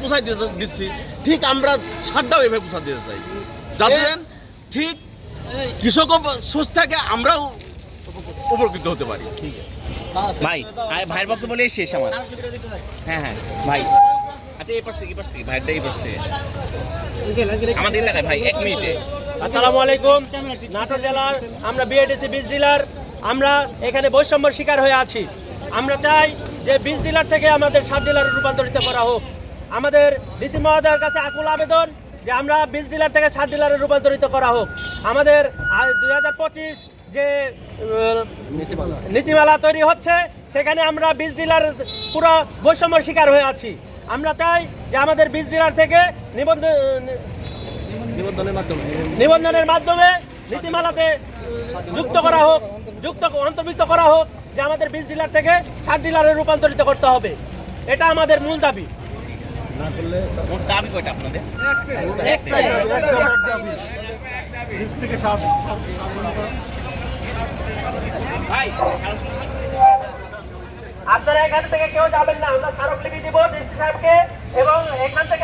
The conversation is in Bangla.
পোষাই দিচ্ছি, ঠিক আমরা সারটাও এভাবে পোষা দিতে চাই, যাতে ঠিক কৃষকও সুস্থ থাকে, আমরাও উপকৃত হতে পারি। ভাই ভাইয়ের বক্তব্য বলে শেষ আমার। হ্যাঁ হ্যাঁ ভাই, আচ্ছা এই পাশ থেকে ভাইটা এই পাশ থেকে আমাদের এলাকায় ভাই 1 মিনিটে। আসসালামু আলাইকুম। নাটোর জেলার আমরা বিএডিসি বীজ ডিলার, আমরা এখানে বৈষম্যের শিকার হয়ে আছি। আমরা চাই যে বীজ ডিলার থেকে আমাদের সার ডিলারে রূপান্তরিত করা হোক। আমাদের ডিসি মহোদয়ের কাছে আকুল আবেদন যে আমরা বীজ ডিলার থেকে সার ডিলারে রূপান্তরিত করা হোক। আমাদের 2025 যে নীতিমালা তৈরি হচ্ছে, সেখানে আমরা বীজ ডিলার পুরো বৈষম্যের শিকার হয়ে আছি। আমরা চাই যে আমাদের বীজ ডিলার থেকে নিবন্ধনের মাধ্যমে নীতিমালাতে যুক্ত করা হোক, অন্তর্ভুক্ত করা হোক যে আমাদের বীজ ডিলার থেকে সার ডিলারে রূপান্তরিত করতে হবে। এটা আমাদের মূল দাবি। দাবি কয়টা আপনাদের? ভাই আপনারা এখান থেকে কেউ যাবেন না, আমরা স্মারকলিপি দিব ডিসি সাহেবকে এবং এখান থেকে